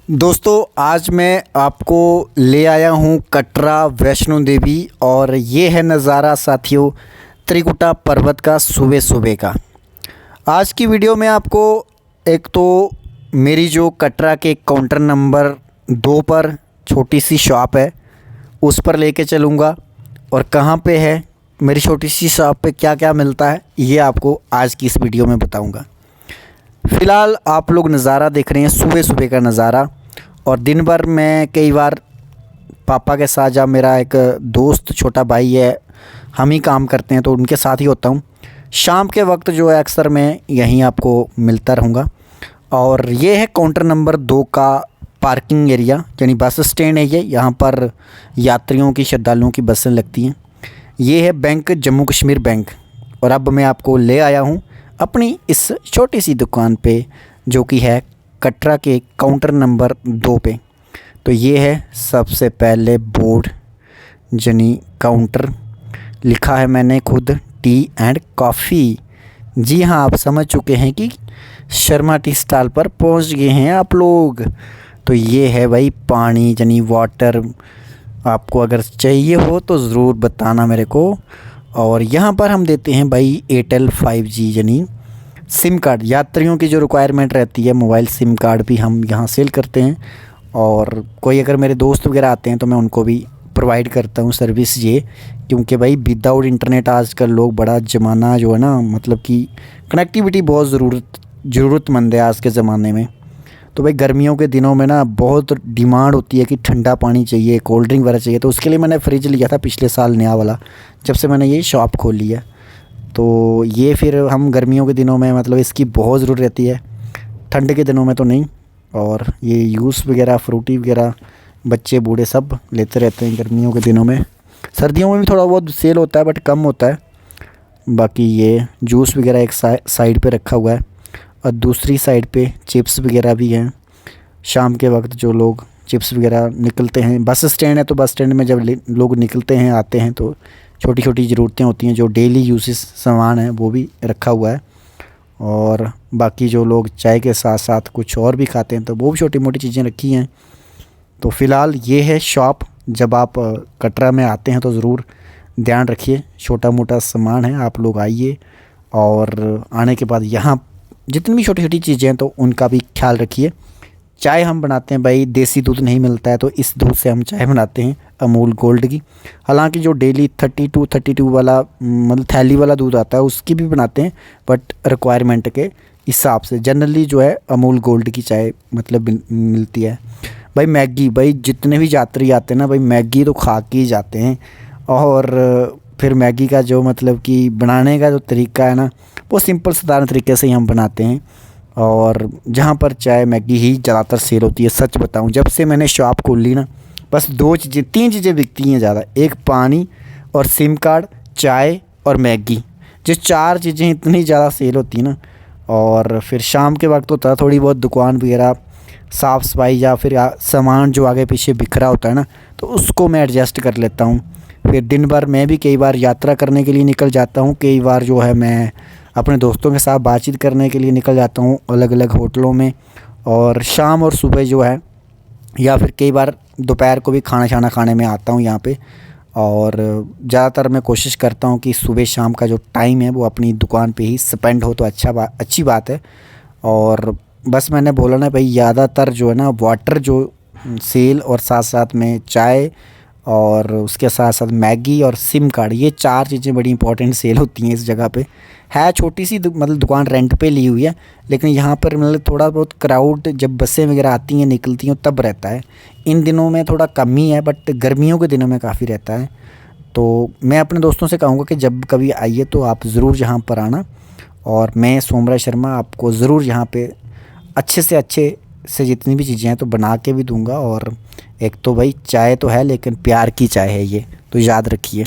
दोस्तों आज मैं आपको ले आया हूँ कटरा वैष्णो देवी और ये है नज़ारा साथियों त्रिकुटा पर्वत का सुबह सुबह का। आज की वीडियो में आपको एक तो मेरी जो कटरा के काउंटर नंबर 2 पर छोटी सी शॉप है उस पर लेके चलूँगा और कहाँ पे है मेरी छोटी सी शॉप पे क्या क्या मिलता है ये आपको आज की इस वीडियो में बताऊँगा। फ़िलहाल आप लोग नज़ारा देख रहे हैं सुबह सुबह का नज़ारा। और दिन भर मैं कई बार पापा के साथ, जब मेरा एक दोस्त छोटा भाई है हम ही काम करते हैं तो उनके साथ ही होता हूँ। शाम के वक्त जो है अक्सर मैं यहीं आपको मिलता रहूँगा। और ये है काउंटर नंबर 2 का पार्किंग एरिया, यानी बस स्टैंड है ये। यहाँ पर यात्रियों की, श्रद्धालुओं की बसें लगती हैं। ये है बैंक, जम्मू कश्मीर बैंक। और अब मैं आपको ले आया हूँ अपनी इस छोटी सी दुकान पे जो कि है कटरा के काउंटर नंबर 2 पे। तो ये है सबसे पहले बोर्ड, जनी काउंटर लिखा है मैंने खुद, टी एंड कॉफ़ी। जी हाँ, आप समझ चुके हैं कि शर्मा टी स्टॉल पर पहुंच गए हैं आप लोग। तो ये है भाई पानी, जनी वाटर। आपको अगर चाहिए हो तो ज़रूर बताना मेरे को। और यहाँ पर हम देते हैं भाई एयरटेल 5G यानी सिम कार्ड। यात्रियों की जो रिक्वायरमेंट रहती है मोबाइल सिम कार्ड भी हम यहाँ सेल करते हैं। और कोई अगर मेरे दोस्त वगैरह आते हैं तो मैं उनको भी प्रोवाइड करता हूँ सर्विस ये, क्योंकि भाई विदाउट इंटरनेट आजकल लोग, बड़ा ज़माना जो है ना, मतलब कि कनेक्टिविटी बहुत ज़रूरतमंद है आज के ज़माने में। तो भाई गर्मियों के दिनों में ना बहुत डिमांड होती है कि ठंडा पानी चाहिए, कोल्ड ड्रिंक वगैरह चाहिए। तो उसके लिए मैंने फ्रिज लिया था पिछले साल नया वाला, जब से मैंने ये शॉप खोली है। तो ये फिर हम गर्मियों के दिनों में मतलब इसकी बहुत ज़रूरत रहती है, ठंड के दिनों में तो नहीं। और ये जूस वगैरह, फ्रूटी वगैरह बच्चे बूढ़े सब लेते रहते हैं गर्मियों के दिनों में। सर्दियों में भी थोड़ा बहुत सेल होता है बट कम होता है। बाकी ये जूस वगैरह एक साइड पे रखा हुआ है और दूसरी साइड पे चिप्स वगैरह भी हैं। शाम के वक्त जो लोग चिप्स वगैरह निकलते हैं, बस स्टैंड है तो बस स्टैंड में जब लोग निकलते हैं, आते हैं, तो छोटी छोटी ज़रूरतें होती हैं, जो डेली यूजेस सामान है वो भी रखा हुआ है। और बाकी जो लोग चाय के साथ साथ कुछ और भी खाते हैं तो वो भी छोटी मोटी चीज़ें रखी हैं। तो फ़िलहाल ये है शॉप। जब आप कटरा में आते हैं तो ज़रूर ध्यान रखिए, छोटा मोटा सामान है, आप लोग आइए। और आने के बाद यहाँ जितनी भी छोटी छोटी चीज़ें हैं तो उनका भी ख्याल रखिए। चाय हम बनाते हैं भाई, देसी दूध नहीं मिलता है तो इस दूध से हम चाय बनाते हैं, अमूल गोल्ड की। हालांकि जो डेली 32 वाला मतलब थैली वाला दूध आता है उसकी भी बनाते हैं, बट रिक्वायरमेंट के हिसाब से जनरली जो है अमूल गोल्ड की चाय मतलब मिलती है। भाई मैगी, भाई जितने भी यात्री आते हैं ना भाई मैगी तो खा के ही जाते हैं। और फिर मैगी का जो मतलब कि बनाने का जो तरीका है ना वो सिंपल साधारण तरीके से ही हम बनाते हैं। और जहाँ पर चाय मैगी ही ज़्यादातर सेल होती है। सच बताऊँ, जब से मैंने शॉप खोली ना बस 3 चीज़ें बिकती हैं ज़्यादा, एक पानी और सिम कार्ड, चाय और मैगी। जो 4 चीज़ें इतनी ज़्यादा सेल होती हैं ना। और फिर शाम के वक्त होता है थोड़ी बहुत दुकान वगैरह साफ़ सफाई, या फिर सामान जो आगे पीछे बिखरा होता है ना तो उसको मैं एडजस्ट कर लेता हूँ। फिर दिन भर मैं भी कई बार यात्रा करने के लिए निकल जाता हूँ, कई बार जो है मैं अपने दोस्तों के साथ बातचीत करने के लिए निकल जाता हूँ अलग अलग होटलों में। और शाम और सुबह जो है, या फिर कई बार दोपहर को भी खाना खाने में आता हूँ यहाँ पे। और ज़्यादातर मैं कोशिश करता हूँ कि सुबह शाम का जो टाइम है वो अपनी दुकान पे ही स्पेंड हो तो अच्छी बात है। और बस मैंने बोला ना भाई, ज़्यादातर जो है ना वाटर जो सेल, और साथ साथ में चाय, और उसके साथ साथ मैगी और सिम कार्ड, ये 4 चीज़ें बड़ी इंपॉर्टेंट सेल होती हैं इस जगह पे। है छोटी सी मतलब दुकान रेंट पे ली हुई है, लेकिन यहाँ पर मतलब थोड़ा बहुत क्राउड जब बसें वगैरह आती हैं निकलती हैं तब रहता है। इन दिनों में थोड़ा कम ही है बट गर्मियों के दिनों में काफ़ी रहता है। तो मैं अपने दोस्तों से कहूँगा कि जब कभी आइए तो आप ज़रूर यहाँ पर आना। और मैं सोमराज शर्मा आपको ज़रूर यहाँ पर अच्छे से जितनी भी चीज़ें हैं तो बना के भी दूंगा। और एक तो भाई चाय तो है लेकिन प्यार की चाय है ये, तो याद रखिए।